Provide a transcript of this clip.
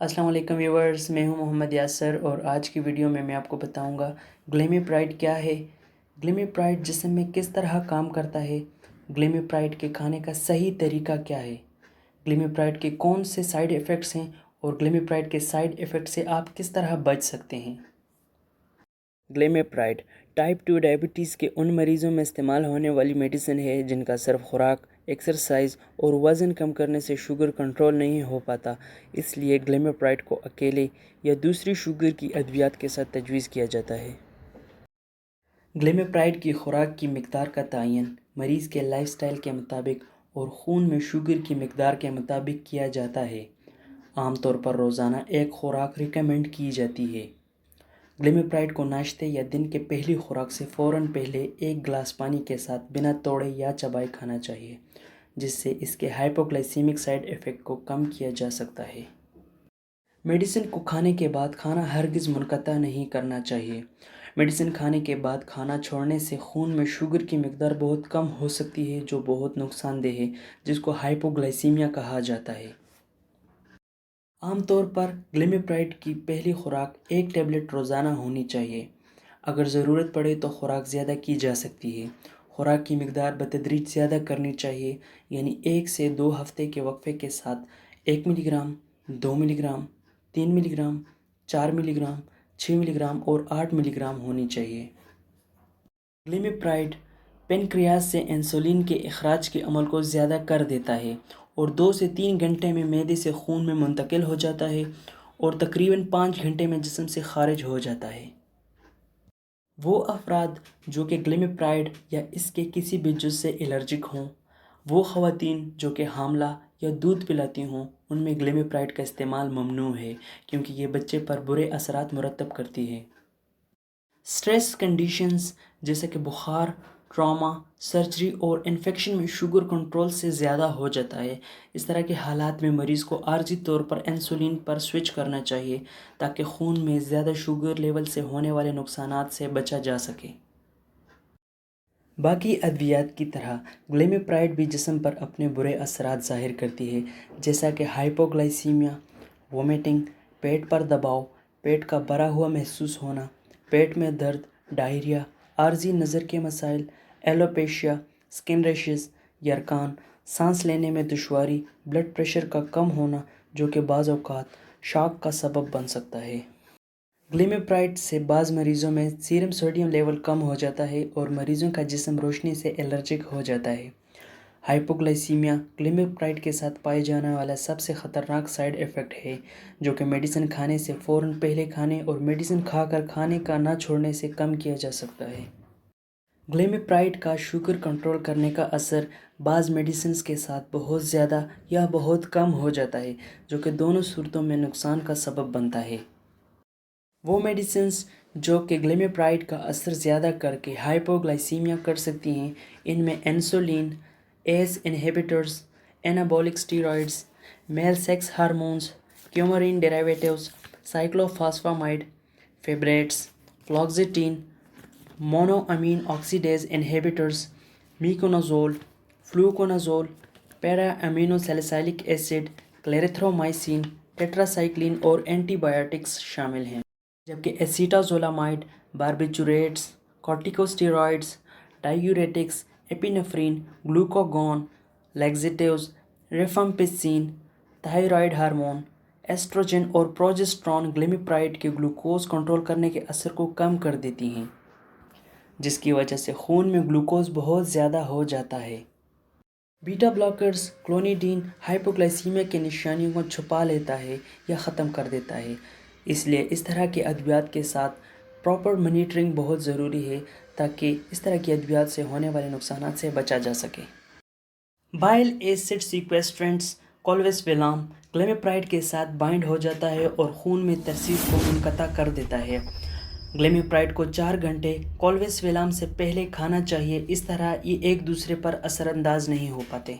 السلام علیکم ویورز، میں ہوں محمد یاسر اور آج کی ویڈیو میں آپ کو بتاؤں گا گلیمیپرائڈ کیا ہے، گلیمیپرائڈ جسم میں کس طرح کام کرتا ہے، گلیمیپرائڈ کے کھانے کا صحیح طریقہ کیا ہے، گلیمیپرائڈ کے کون سے سائیڈ ایفیکٹس ہیں اور گلیمیپرائڈ کے سائیڈ ایفیکٹ سے آپ کس طرح بچ سکتے ہیں۔ گلیمیپرائڈ ٹائپ 2 ڈائبٹیز کے ان مریضوں میں استعمال ہونے والی میڈیسن ہے جن کا صرف خوراک، ایکسرسائز اور وزن کم کرنے سے شوگر کنٹرول نہیں ہو پاتا، اس لیے گلیمیپرائڈ کو اکیلے یا دوسری شوگر کی ادویات کے ساتھ تجویز کیا جاتا ہے۔ گلیمیپرائڈ کی خوراک کی مقدار کا تعین مریض کے لائف سٹائل کے مطابق اور خون میں شوگر کی مقدار کے مطابق کیا جاتا ہے۔ عام طور پر روزانہ ایک خوراک ریکمینڈ کی جاتی ہے۔ گلیمیپرائڈ کو ناشتے یا دن کے پہلی خوراک سے فوراً پہلے ایک گلاس پانی کے ساتھ بنا توڑے یا چبائے کھانا چاہیے، جس سے اس کے ہائپوگلائسیمک سائیڈ ایفیکٹ کو کم کیا جا سکتا ہے۔ میڈیسن کو کھانے کے بعد کھانا ہرگز منقطع نہیں کرنا چاہیے۔ میڈیسن کھانے کے بعد کھانا چھوڑنے سے خون میں شوگر کی مقدار بہت کم ہو سکتی ہے جو بہت نقصان دہ ہے، جس کو ہائپوگلائسیمیا کہا جاتا ہے۔ عام طور پر گلیمیپرائڈ کی پہلی خوراک ایک ٹیبلٹ روزانہ ہونی چاہیے۔ اگر ضرورت پڑے تو خوراک زیادہ کی جا سکتی ہے۔ خوراک کی مقدار بتدریج زیادہ کرنی چاہیے، یعنی 1 سے 2 ہفتے کے وقفے کے ساتھ 1 ملی گرام، 2 ملی گرام، 3 ملی گرام، 4 ملی گرام، 6 ملی گرام اور 8 ملی گرام ہونی چاہیے۔ گلیمیپرائڈ پینکریاس سے انسولین کے اخراج کے عمل کو زیادہ کر دیتا ہے اور 2 سے 3 گھنٹے میں معدے سے خون میں منتقل ہو جاتا ہے اور تقریباً 5 گھنٹے میں جسم سے خارج ہو جاتا ہے۔ وہ افراد جو کہ گلیمیپرائڈ یا اس کے کسی بھی جز سے الرجک ہوں، وہ خواتین جو کہ حاملہ یا دودھ پلاتی ہوں، ان میں گلیمیپرائڈ کا استعمال ممنوع ہے کیونکہ یہ بچے پر برے اثرات مرتب کرتی ہے۔ سٹریس کنڈیشنز جیسے کہ بخار، ٹراما، سرجری اور انفیکشن میں شوگر کنٹرول سے زیادہ ہو جاتا ہے۔ اس طرح کے حالات میں مریض کو عارضی طور پر انسولین پر سوئچ کرنا چاہیے تاکہ خون میں زیادہ شوگر لیول سے ہونے والے نقصانات سے بچا جا سکے۔ باقی ادویات کی طرح گلیمیپرائڈ بھی جسم پر اپنے برے اثرات ظاہر کرتی ہے، جیسا کہ ہائپوگلائسیمیا، وومیٹنگ، پیٹ پر دباؤ، پیٹ کا بھرا ہوا محسوس ہونا، پیٹ میں درد، ڈائریا، عارضی نظر کے مسائل، ایلوپیشیا، سکن ریشز، یرقان، سانس لینے میں دشواری، بلڈ پریشر کا کم ہونا جو کہ بعض اوقات شاک کا سبب بن سکتا ہے۔ گلیمیپرائڈ سے بعض مریضوں میں سیرم سوڈیم لیول کم ہو جاتا ہے اور مریضوں کا جسم روشنی سے الرجک ہو جاتا ہے۔ ہائپوگلائسیمیا گلیمیپرائڈ کے ساتھ پائے جانے والا سب سے خطرناک سائیڈ ایفیکٹ ہے جو کہ میڈیسن کھانے سے فوراً پہلے کھانے اور میڈیسن کھا کر کھانے کا نہ چھوڑنے سے کم کیا جا سکتا ہے۔ گلیمیپرائڈ کا شوگر کنٹرول کرنے کا اثر بعض میڈیسنز کے ساتھ بہت زیادہ یا بہت کم ہو جاتا ہے، جو کہ دونوں صورتوں میں نقصان کا سبب بنتا ہے۔ وہ میڈیسنز جو کہ گلیمیپرائڈ کا اثر زیادہ کر کے ہائپوگلائسیمیا کر سکتی ہیں، ان میں insulin, ACE inhibitors, anabolic steroids, male sex hormones, coumarin derivatives, cyclophosphamide, fibrates, fluoxetine, mono amine oxidase inhibitors, miconazole, fluconazole, para amino salicylic acid, clarithromycin, tetracycline اور اینٹی بایوٹکس شامل ہیں، جبکہ acetazolamide, barbiturates, corticosteroids, diuretics, epinephrine, glucagon, laxatives, rifampicin, thyroid hormone, estrogen اور progesterone glimepiride کے glucose control کرنے کے اثر کو کم کر دیتی ہیں، جس کی وجہ سے خون میں گلوکوز بہت زیادہ ہو جاتا ہے۔ بیٹا بلاکرز کلونیڈین ہائپوگلائسیمیا کے نشانیوں کو چھپا لیتا ہے یا ختم کر دیتا ہے، اس لیے اس طرح کے ادویات کے ساتھ پراپر مانیٹرنگ بہت ضروری ہے تاکہ اس طرح کی ادویات سے ہونے والے نقصانات سے بچا جا سکے۔ بائل ایسڈ سیکویسٹرینٹس کولویسویلام گلیمیپرائڈ کے ساتھ بائنڈ ہو جاتا ہے اور خون میں ترسیب کو منقطع کر دیتا ہے۔ گلیمیپرائڈ کو 4 گھنٹے کولویسویلام سے پہلے کھانا چاہیے، اس طرح یہ ایک دوسرے پر اثر انداز نہیں ہو پاتے۔